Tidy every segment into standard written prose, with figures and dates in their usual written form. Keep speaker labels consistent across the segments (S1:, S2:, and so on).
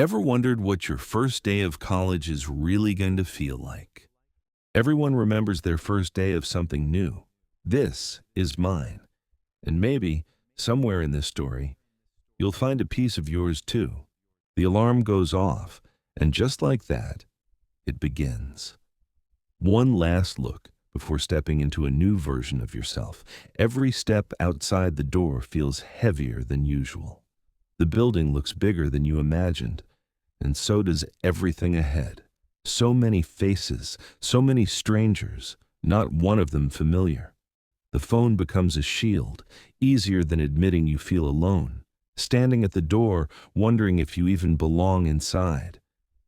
S1: Ever wondered what your first day of college is really going to feel like? Everyone remembers their first day of something new. This is mine. And maybe, somewhere in this story, you'll find a piece of yours too. The alarm goes off, and just like that, it begins. One last look before stepping into a new version of yourself. Every step outside the door feels heavier than usual. The building looks bigger than you imagined, and so does everything ahead. So many faces, so many strangers, not one of them familiar. The phone becomes a shield, easier than admitting you feel alone. Standing at the door, wondering if you even belong inside.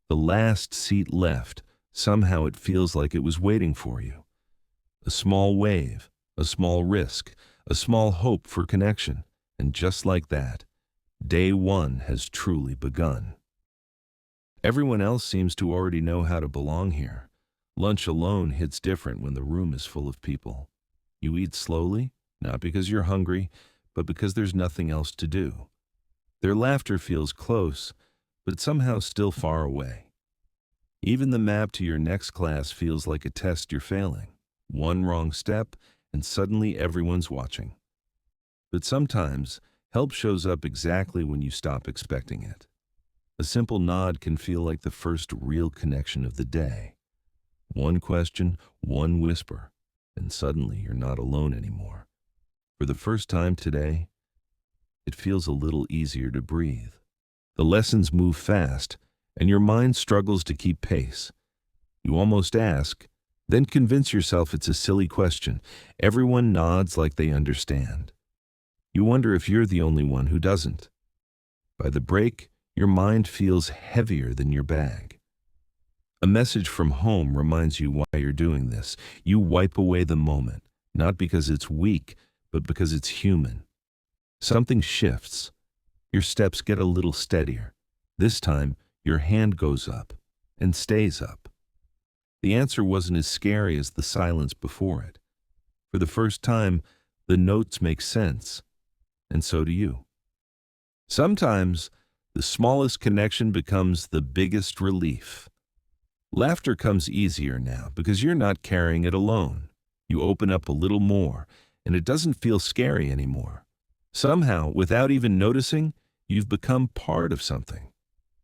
S1: The last seat left, somehow it feels like it was waiting for you. A small wave, a small risk, a small hope for connection, and just like that, day one has truly begun. Everyone else seems to already know how to belong here. Lunch alone hits different when the room is full of people. You eat slowly, not because you're hungry, but because there's nothing else to do. Their laughter feels close, but somehow still far away. Even the map to your next class feels like a test you're failing. One wrong step, and suddenly everyone's watching. But sometimes, help shows up exactly when you stop expecting it. A simple nod can feel like the first real connection of the day. One question, one whisper, and suddenly you're not alone anymore. For the first time today, it feels a little easier to breathe. The lessons move fast, and your mind struggles to keep pace. You almost ask, then convince yourself it's a silly question. Everyone nods like they understand. You wonder if you're the only one who doesn't. By the break, your mind feels heavier than your bag. A message from home reminds you why you're doing this. You wipe away the moment, not because it's weak, but because it's human. Something shifts. Your steps get a little steadier. This time, your hand goes up and stays up. The answer wasn't as scary as the silence before it. For the first time, the notes make sense, and so do you. Sometimes, the smallest connection becomes the biggest relief. Laughter comes easier now because you're not carrying it alone. You open up a little more, and it doesn't feel scary anymore. Somehow, without even noticing, you've become part of something.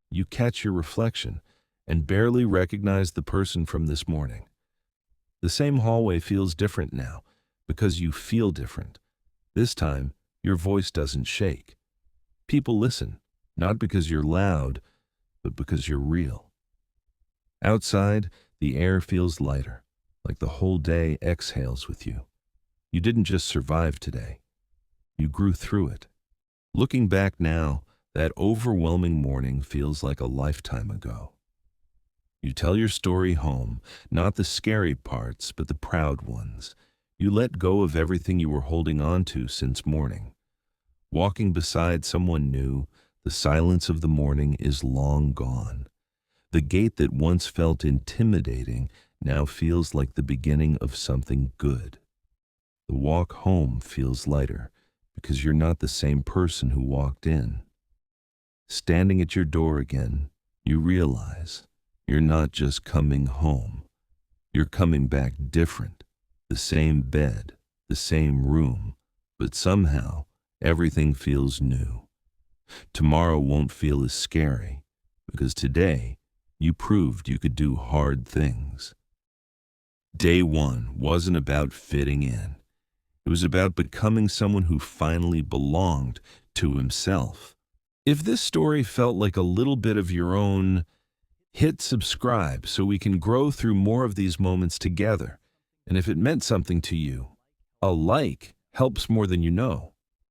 S1: You catch your reflection and barely recognize the person from this morning. The same hallway feels different now because you feel different. This time, your voice doesn't shake. People listen, not because you're loud, but because you're real. Outside, the air feels lighter, like the whole day exhales with you. You didn't just survive today. You grew through it. Looking back now, that overwhelming morning feels like a lifetime ago. You tell your story home, not the scary parts, but the proud ones. You let go of everything you were holding on to since morning. Walking beside someone new, the silence of the morning is long gone. The gate that once felt intimidating now feels like the beginning of something good. The walk home feels lighter because you're not the same person who walked in. Standing at your door again, you realize you're not just coming home. You're coming back different. The same bed, the same room, but somehow everything feels new. Tomorrow won't feel as scary because today you proved you could do hard things. Day one wasn't about fitting in. It was about becoming someone who finally belonged to himself. If this story felt like a little bit of your own, hit subscribe so we can grow through more of these moments together. And if it meant something to you, a like helps more than you know.